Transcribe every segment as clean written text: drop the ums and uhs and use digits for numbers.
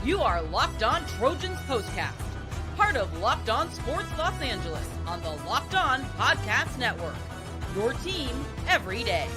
You are Locked On Trojans Postcast, part of Locked On Sports Los Angeles on the Locked On Podcast Network. Your team every day.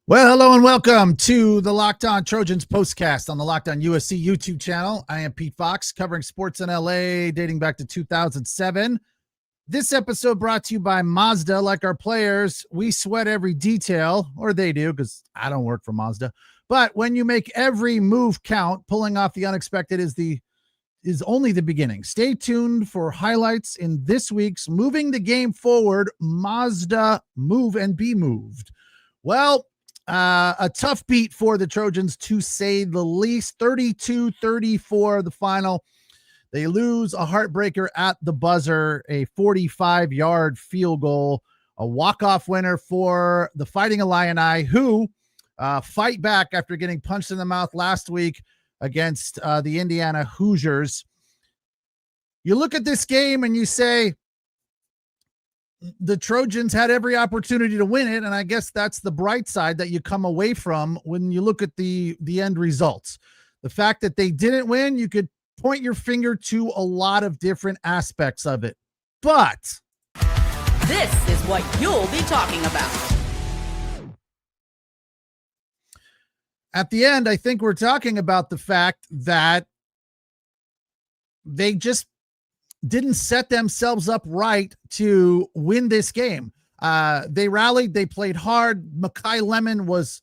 Well, hello and welcome to the Locked On Trojans Postcast on the Locked On USC YouTube channel. I am Pete Fox, covering sports in LA dating back to 2007. This episode brought to you by Mazda. Like our players, we sweat every detail, or they do, because I don't work for Mazda. But when you make every move count, pulling off the unexpected is only the beginning. Stay tuned for highlights in this week's Moving the Game Forward Mazda Move and Be Moved. Well, a tough beat for the Trojans, to say the least. 32-34, the final. They lose a heartbreaker at the buzzer, a 45-yard field goal, a walk-off winner for the Fighting Illini, who fight back after getting punched in the mouth last week against the Indiana Hoosiers. You look at this game and you say, the Trojans had every opportunity to win it, and I guess that's the bright side that you come away from when you look at the end results. The fact that they didn't win, you could point your finger to a lot of different aspects of it. But this is what you'll be talking about. At the end, I think we're talking about the fact that they just didn't set themselves up right to win this game. They rallied, they played hard. MAKAI LEMON was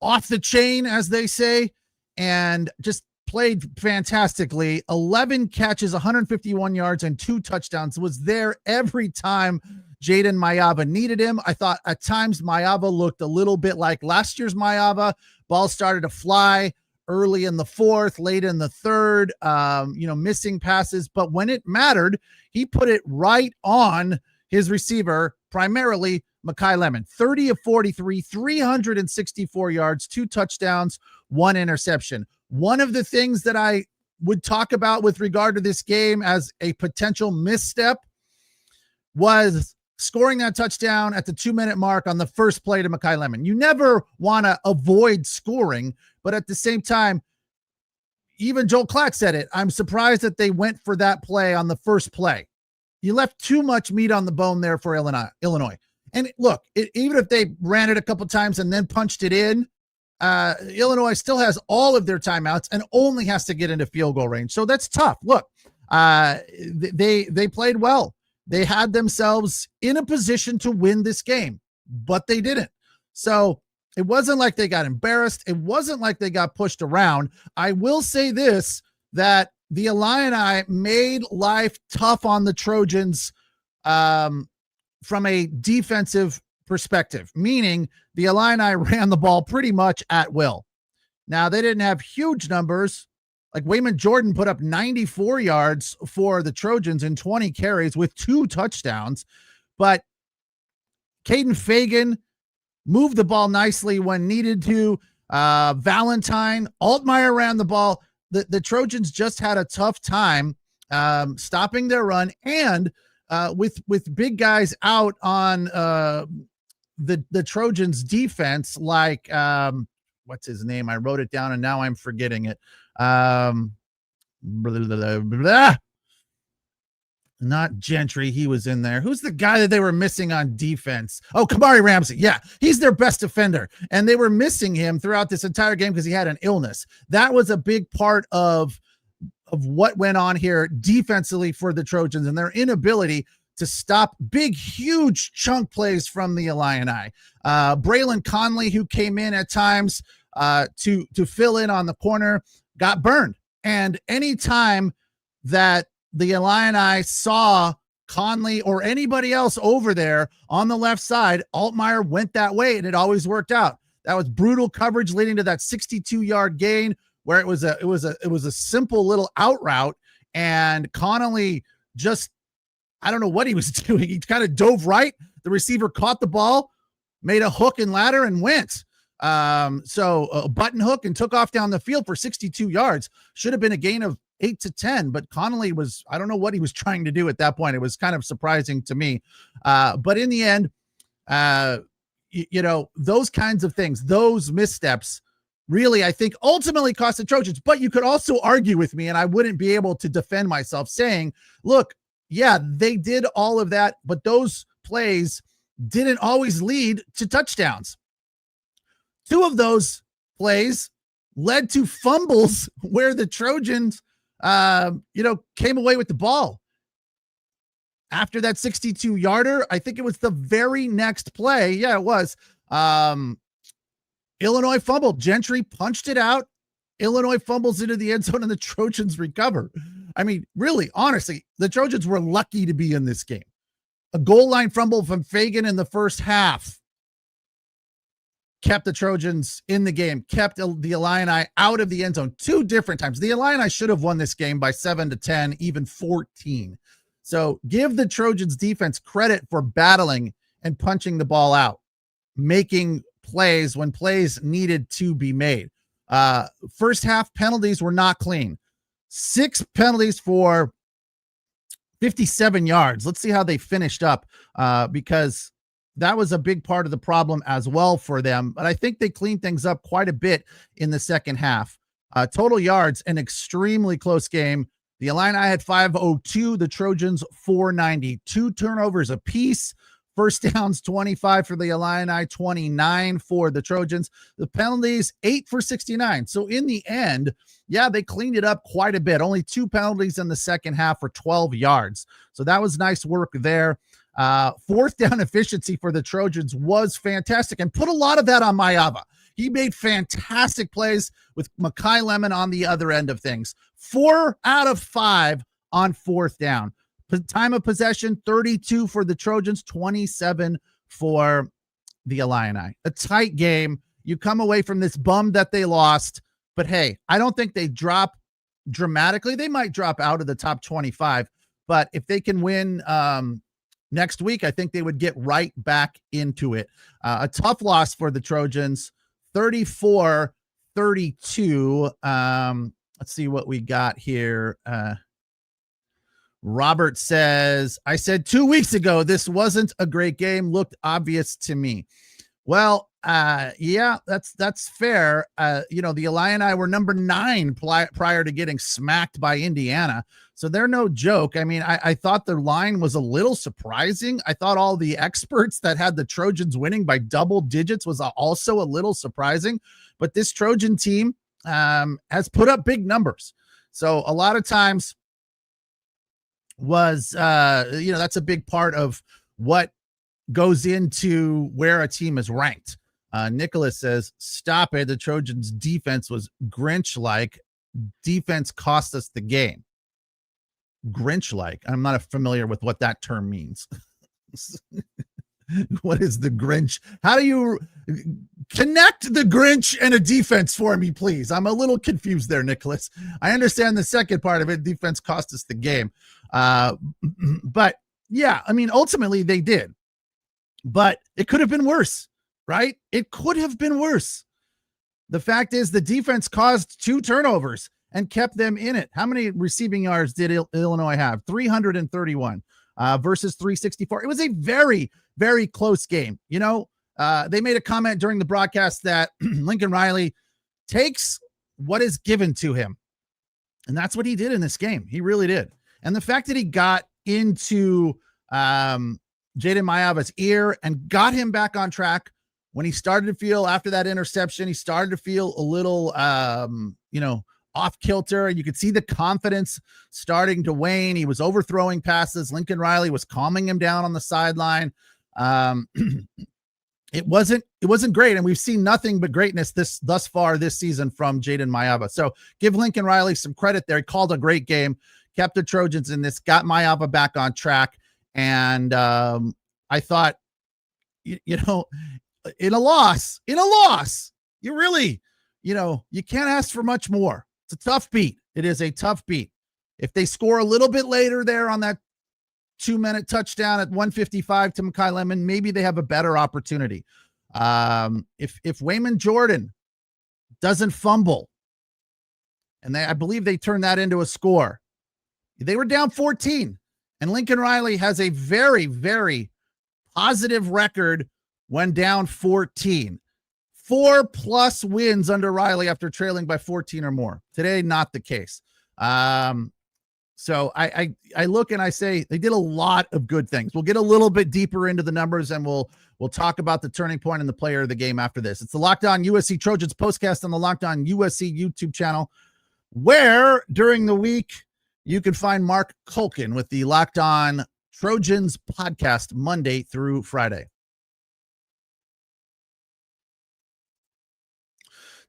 off the chain, as they say, and just played fantastically. 11 catches, 151 yards, and 2 touchdowns. Was there every time JAYDEN MAIAVA needed him. I thought at times MAIAVA looked a little bit like last year's MAIAVA. Ball started to fly early in the fourth, late in the third, missing passes. But when it mattered, he put it right on his receiver, primarily MAKAI LEMON. 30 of 43, 364 yards, 2 touchdowns, 1 interception. One of the things that I would talk about with regard to this game as a potential misstep was scoring that touchdown at the 2-minute mark on the first play to MAKAI LEMON. You never want to avoid scoring, but at the same time, even Joel Klatt said it. I'm surprised that they went for that play on the first play. You left too much meat on the bone there for Illinois. And look, even if they ran it a couple times and then punched it in, Illinois still has all of their timeouts and only has to get into field goal range. So that's tough. Look, they played well. They had themselves in a position to win this game, but they didn't. So it wasn't like they got embarrassed. It wasn't like they got pushed around. I will say this, that the Illini made life tough on the Trojans from a defensive perspective, meaning the Illini ran the ball pretty much at will. Now, they didn't have huge numbers. Like WAYMAN Jordan put up 94 yards for the Trojans in 20 carries with 2 touchdowns. But Caden Fagan moved the ball nicely when needed to. Valentine, Altmaier ran the ball. The Trojans just had a tough time stopping their run, and with big guys out on the Trojans defense, like what's his name? I wrote it down and now I'm forgetting it. Not Gentry. He was in there. Who's the guy that they were missing on defense? Oh, KAMARI RAMSEY. Yeah, he's their best defender. And they were missing him throughout this entire game because he had an illness. That was a big part of what went on here defensively for the Trojans and their inability to stop big, huge chunk plays from the Illini. Braylon Conley, who came in at times to fill in on the corner, got burned. And anytime that the Illini saw Conley or anybody else over there on the left side, Altmaier went that way, and it always worked out. That was brutal coverage leading to that 62-yard gain where it was a simple little out route, and Connolly just, I don't know what he was doing. He kind of dove right. The receiver caught the ball, made a hook and ladder, and went. So a button hook and took off down the field for 62 yards. Should have been a gain of 8 to 10, but Connolly was, I don't know what he was trying to do at that point. It was kind of surprising to me. But in the end, those kinds of things, those missteps really, I think, ultimately cost the Trojans. But you could also argue with me, and I wouldn't be able to defend myself saying, look, yeah, they did all of that, but those plays didn't always lead to touchdowns. 2 of those plays led to fumbles where the Trojans, came away with the ball. After that 62-yarder, I think it was the very next play. Yeah, it was. Illinois fumbled. Gentry punched it out. Illinois fumbles into the end zone, and the Trojans recover. I mean, really, honestly, the Trojans were lucky to be in this game. A goal line fumble from Fagan in the first half kept the Trojans in the game, kept the Illini out of the end zone 2 different times. The Illini should have won this game by 7-10, even 14. So give the Trojans defense credit for battling and punching the ball out, making plays when plays needed to be made. First half penalties were not clean. 6 penalties for 57 yards. Let's see how they finished up, because that was a big part of the problem as well for them. But I think they cleaned things up quite a bit in the second half. Total yards, an extremely close game. The Illini had 502, the Trojans 492. Turnovers apiece. First downs 25 for the Illini, 29 for the Trojans. The penalties 8 for 69. So in the end, yeah, they cleaned it up quite a bit. Only 2 penalties in the second half for 12 yards. So that was nice work there. Fourth down efficiency for the Trojans was fantastic, and put a lot of that on Maiava. He made fantastic plays with MAKAI Lemon on the other end of things. 4 out of 5 on fourth down. Time of possession, 32 for the Trojans, 27 for the Illini. A tight game. You come away from this bummed that they lost, but hey, I don't think they drop dramatically. They might drop out of the top 25, but if they can win next week, I think they would get right back into it. A tough loss for the Trojans, 34-32. Let's see what we got here. Robert says, I said 2 weeks ago, this wasn't a great game. Looked obvious to me. Well, yeah, that's fair. The Illini were number 9 prior to getting smacked by Indiana. So they're no joke. I mean, I thought the line was a little surprising. I thought all the experts that had the Trojans winning by double digits was also a little surprising, but this Trojan team has put up big numbers. So a lot of times was, that's a big part of what goes into where a team is ranked. Nicholas says, stop it. The Trojans defense was Grinch-like. Defense cost us the game. Grinch-like. I'm not familiar with what that term means. What is the Grinch? How do you connect the Grinch and a defense for me, please? I'm a little confused there, Nicholas. I understand the second part of it. Defense cost us the game. But yeah, I mean, ultimately they did, but it could have been worse, right? It could have been worse. The fact is the defense caused 2 turnovers and kept them in it. How many receiving yards did Illinois have? 331 versus 364. It was a very, very close game. They made a comment during the broadcast that Lincoln Riley takes what is given to him. And that's what he did in this game. He really did. And the fact that he got into JAYDEN MAIAVA's ear and got him back on track when he started to feel, after that interception, he started to feel a little, off kilter, and you could see the confidence starting to wane. He was overthrowing passes. Lincoln Riley was calming him down on the sideline. It wasn't great, and we've seen nothing but greatness thus far this season from JAYDEN MAIAVA. So give Lincoln Riley some credit there. He called a great game, kept the Trojans in this, got MAIAVA back on track, and I thought, in a loss, you really, you can't ask for much more. It's a tough beat. It is a tough beat. If they score a little bit later there on that 2-minute touchdown at 1:55 to MAKAI Lemon, maybe they have a better opportunity. If WAYMAN Jordan doesn't fumble, and I believe they turned that into a score, they were down 14, and Lincoln Riley has a very, very positive record when down 14. 4+ wins under Riley after trailing by 14 or more. Today, not the case. So I look and I say they did a lot of good things. We'll get a little bit deeper into the numbers and we'll talk about the turning point and the player of the game after this. It's the Locked On USC Trojans postcast on the Locked On USC YouTube channel, where during the week you can find Marc Culkin with the Locked On Trojans podcast Monday through Friday.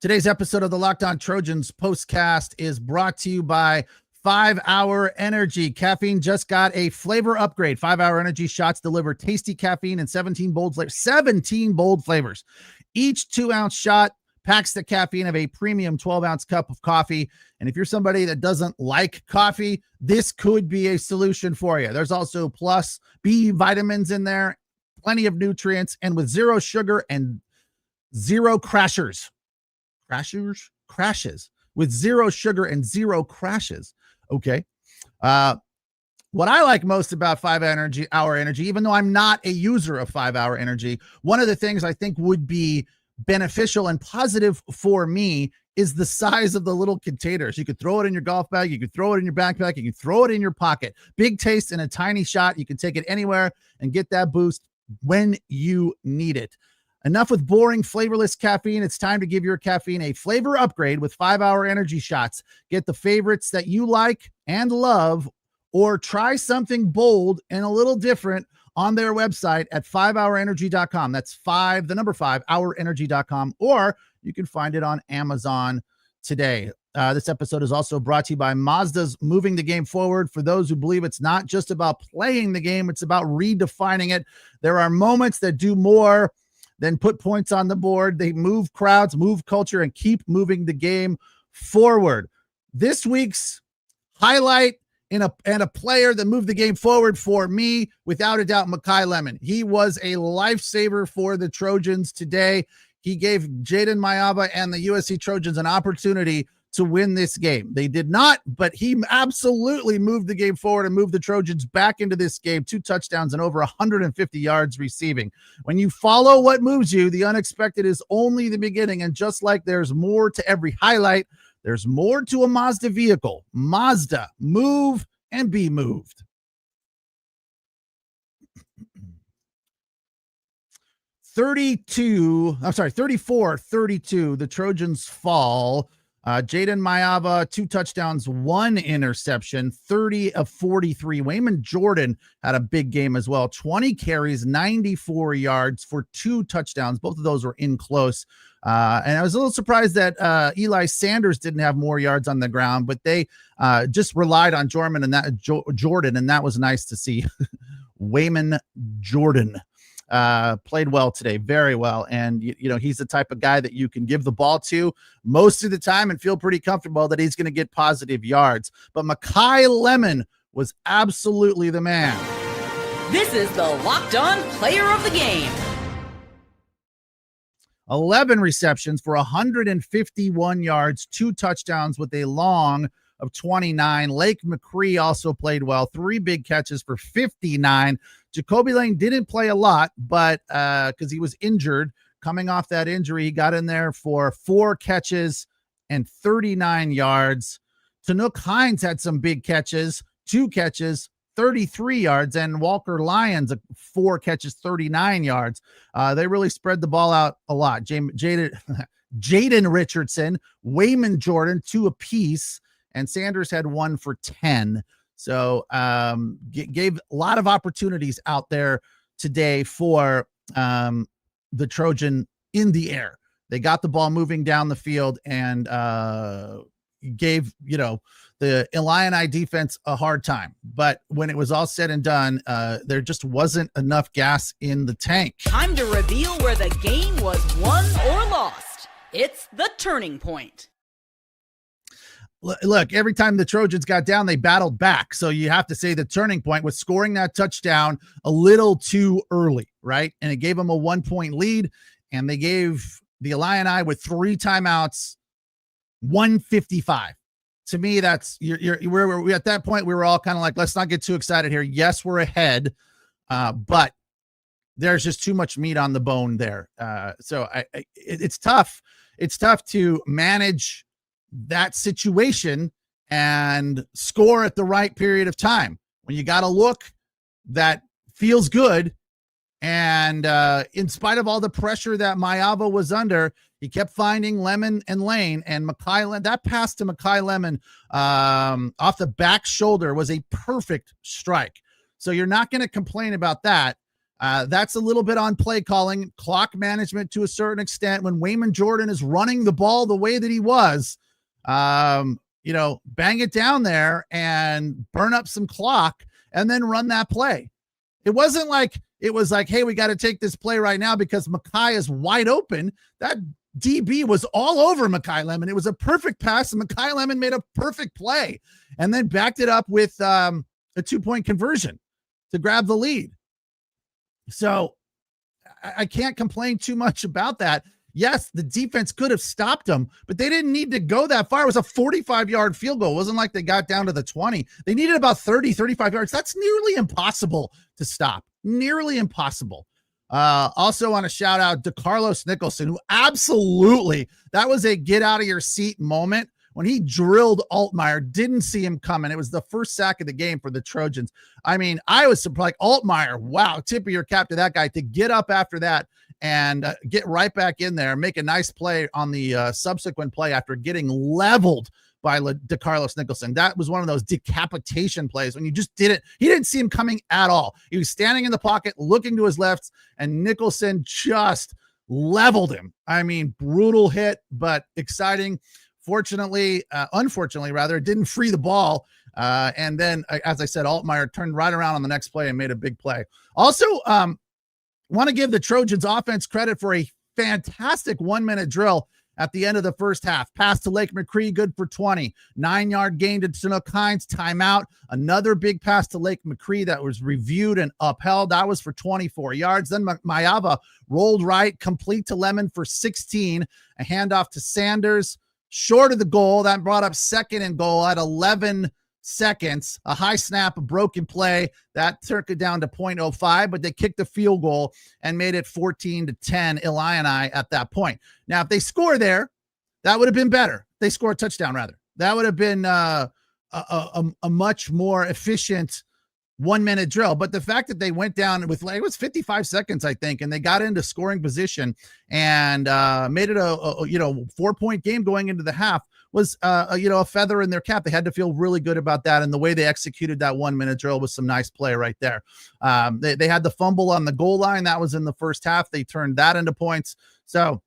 Today's episode of the Locked On Trojans postcast is brought to you by 5 Hour Energy. Caffeine just got a flavor upgrade. 5 Hour Energy shots deliver tasty caffeine in 17 bold flavors. 17 bold flavors. Each 2-ounce shot packs the caffeine of a premium 12-ounce cup of coffee. And if you're somebody that doesn't like coffee, this could be a solution for you. There's also plus B vitamins in there, plenty of nutrients, and with zero sugar and zero crashes. Crashes. With zero sugar and zero crashes. Okay. What I like most about 5 Hour Energy, even though I'm not a user of 5 Hour Energy, one of the things I think would be beneficial and positive for me is the size of the little containers. You could throw it in your golf bag. You could throw it in your backpack. You can throw it in your pocket. Big taste in a tiny shot. You can take it anywhere and get that boost when you need it. Enough with boring, flavorless caffeine. It's time to give your caffeine a flavor upgrade with 5 Hour Energy shots. Get the favorites that you like and love, or try something bold and a little different on their website at 5hourenergy.com. That's 5, the number 5, hourenergy.com, or you can find it on Amazon today. This episode is also brought to you by Mazda's Moving the Game Forward. For those who believe it's not just about playing the game, it's about redefining it. There are moments that do more than put points on the board. They move crowds, move culture, and keep moving the game forward. This week's highlight and a player that moved the game forward for me, without a doubt, MAKAI Lemon. He was a lifesaver for the Trojans today. He gave JAYDEN MAIAVA and the USC Trojans an opportunity to win this game. They did not, but he absolutely moved the game forward and moved the Trojans back into this game. 2 touchdowns and over 150 yards receiving. When you follow what moves you, the unexpected is only the beginning. And just like there's more to every highlight, there's more to a Mazda vehicle. Mazda, move and be moved. 34-32, the Trojans fall. JAYDEN MAIAVA, 2 touchdowns, 1 interception, 30 of 43. WAYMAN JORDAN had a big game as well. 20 carries, 94 yards for 2 touchdowns. Both of those were in close. And I was a little surprised that Eli Sanders didn't have more yards on the ground, but they just relied on Jordan, and that was nice to see. WAYMAN JORDAN played well today, very well. And, you know, he's the type of guy that you can give the ball to most of the time and feel pretty comfortable that he's going to get positive yards. But MAKAI Lemon was absolutely the man. This is the Locked On Player of the Game. 11 receptions for 151 yards, 2 touchdowns with a long of 29. Lake McCree also played well. 3 big catches for 59. Jacoby Lane didn't play a lot, but because he was injured, coming off that injury, he got in there for 4 catches and 39 yards. Tanook Hines had some big catches, 2 catches, 33 yards, and Walker Lyons, 4 catches, 39 yards. They really spread the ball out a lot. Jaden Richardson, WAYMAN JORDAN, 2 apiece, and Sanders had 1 for 10. So gave a lot of opportunities out there today for the Trojan in the air. They got the ball moving down the field and gave, you know, the Illini defense a hard time. But when it was all said and done, there just wasn't enough gas in the tank. Time to reveal where the game was won or lost. It's the turning point. Look, every time the Trojans got down, they battled back. So you have to say the turning point was scoring that touchdown a little too early, right? And it gave them a 1-point lead, and they gave the Illini with 3 timeouts 155. To me, that's we're at that point, we were all kind of like, let's not get too excited here. Yes, we're ahead, but there's just too much meat on the bone there. So it's tough. It's tough to manage that situation and score at the right period of time when you got a look that feels good. And in spite of all the pressure that Maiava was under, he kept finding Lemon and Lane, and that pass to MAKAI Lemon off the back shoulder was a perfect strike. So you're not going to complain about that. That's a little bit on play calling, clock management to a certain extent. When WAYMAN Jordan is running the ball the way that he was, bang it down there and burn up some clock and then run that play. It wasn't like, hey, we got to take this play right now because MAKAI is wide open. That DB was all over MAKAI Lemon. It was a perfect pass, and MAKAI Lemon made a perfect play and then backed it up with a 2-point conversion to grab the lead. So I can't complain too much about that. Yes, the defense could have stopped them, but they didn't need to go that far. It was a 45-yard field goal. It wasn't like they got down to the 20. They needed about 30, 35 yards. That's nearly impossible to stop. Nearly impossible. Also want to shout out DeCarlos Nicholson, who absolutely, that was a get out of your seat moment when he drilled Altmaier. Didn't see him coming. It was the first sack of the game for the Trojans. I mean, I was surprised. Altmaier, wow, tip of your cap to that guy to get up after that and get right back in there, make a nice play on the subsequent play after getting leveled by DeCarlos Nicholson. That was one of those decapitation plays when you just he didn't see him coming at all. He was standing in the pocket, looking to his left, and Nicholson just leveled him. I mean, brutal hit, but exciting. Unfortunately, it didn't free the ball. And then, as I said, Altmaier turned right around on the next play and made a big play. Also, want to give the Trojans offense credit for a fantastic 1-minute drill at the end of the first half. Pass to Lake McCree, good for 20. 9-yard gain to Chinook Hines, timeout. Another big pass to Lake McCree that was reviewed and upheld. That was for 24 yards. Then Maiava rolled right, complete to Lemon for 16. A handoff to Sanders, short of the goal. That brought up 2nd and goal at 11 seconds. A high snap, a broken play. That took it down to 0.05, but they kicked the field goal and made it 14-10 Illini at that point. Now, if they score there, that would have been better. They score a touchdown, rather. That would have been a much more efficient 1-minute drill. But the fact that they went down with, it was 55 seconds, I think, and they got into scoring position and made it a 4-point game going into the half was a feather in their cap. They had to feel really good about that, and the way they executed that 1-minute drill was some nice play right there. They had the fumble on the goal line. That was in the first half. They turned that into points. So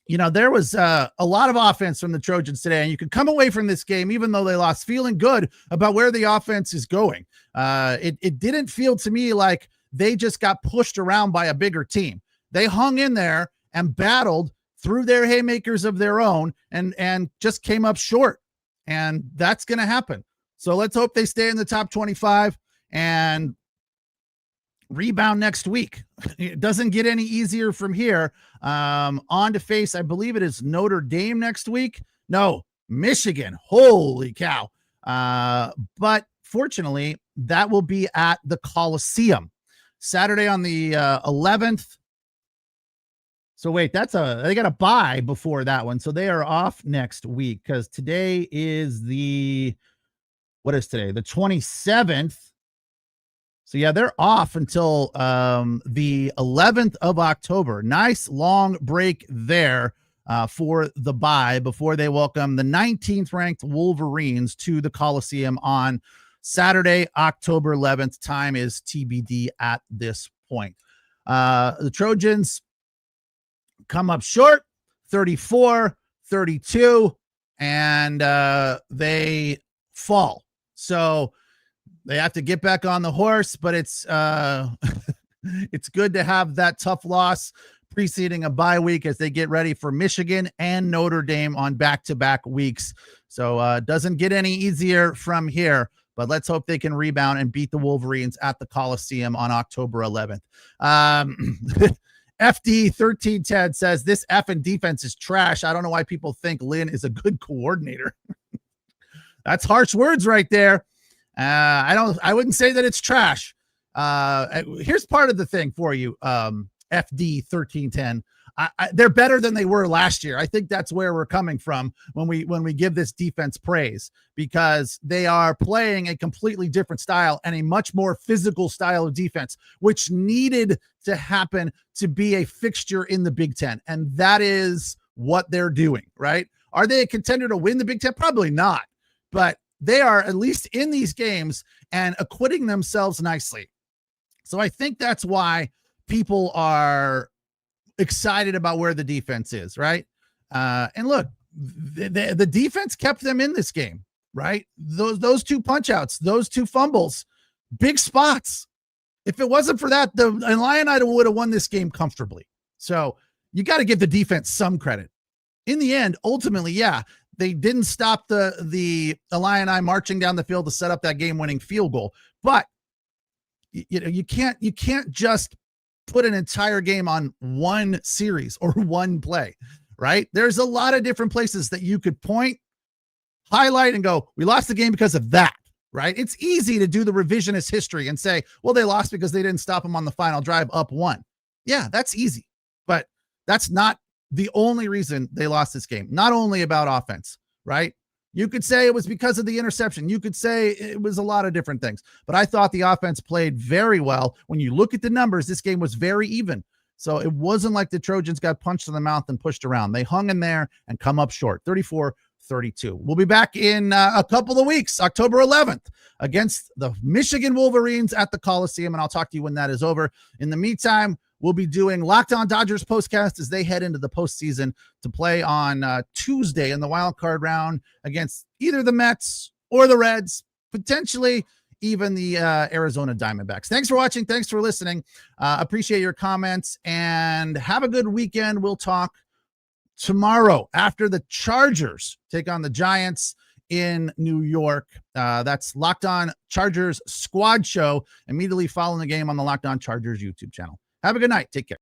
there was a lot of offense from the Trojans today, and you could come away from this game, even though they lost, feeling good about where the offense is going. It didn't feel to me like they just got pushed around by a bigger team. They hung in there and battled through their haymakers of their own and just came up short. And that's going to happen. So let's hope they stay in the top 25 and rebound next week. It doesn't get any easier from here. On to face, I believe it is Notre Dame next week. No, Michigan. Holy cow. But fortunately, that will be at the Coliseum Saturday on the 11th. So wait, they got a bye before that one. So they are off next week because today is what is today? The 27th. So yeah, they're off until the 11th of October. Nice long break there for the bye before they welcome the 19th ranked Wolverines to the Coliseum on Saturday, October 11th. Time is TBD at this point. The Trojans come up short, 34-32, and they fall. So they have to get back on the horse, but it's it's good to have that tough loss preceding a bye week as they get ready for Michigan and Notre Dame on back-to-back weeks. So it doesn't get any easier from here, but let's hope they can rebound and beat the Wolverines at the Coliseum on October 11th. FD1310 says this effing defense is trash. I don't know why people think Lynn is a good coordinator. That's harsh words right there. I wouldn't say that it's trash. Here's part of the thing for you, FD 1310. They're better than they were last year. I think that's where we're coming from when we give this defense praise, because they are playing a completely different style and a much more physical style of defense, which needed to happen to be a fixture in the Big Ten. And that is what they're doing, right? Are they a contender to win the Big Ten? Probably not, but they are at least in these games and acquitting themselves nicely. So I think that's why people are excited about where the defense is, right? And look, the defense kept them in this game, right? Those two punch outs, those two fumbles, big spots. If it wasn't for that, the Illini would have won this game comfortably. So you got to give the defense some credit. In the end, ultimately, yeah, they didn't stop the Illini marching down the field to set up that game-winning field goal, but you can't just put an entire game on one series or one play, right? There's a lot of different places that you could point, highlight, and go, we lost the game because of that, right? It's easy to do the revisionist history and say, well, they lost because they didn't stop them on the final drive up one. Yeah, that's easy, but that's not the only reason they lost this game. Not only about offense, right? You could say it was because of the interception. You could say it was a lot of different things, but I thought the offense played very well. When you look at the numbers, this game was very even. So it wasn't like the Trojans got punched in the mouth and pushed around. They hung in there and come up short, 34-32. We'll be back in a couple of weeks, October 11th, against the Michigan Wolverines at the Coliseum, and I'll talk to you when that is over. In the meantime, we'll be doing Locked On Dodgers postcast as they head into the postseason to play on Tuesday in the wild card round against either the Mets or the Reds, potentially even the Arizona Diamondbacks. Thanks for watching. Thanks for listening. Appreciate your comments and have a good weekend. We'll talk tomorrow after the Chargers take on the Giants in New York. That's Locked On Chargers Squad Show, immediately following the game on the Locked On Chargers YouTube channel. Have a good night. Take care.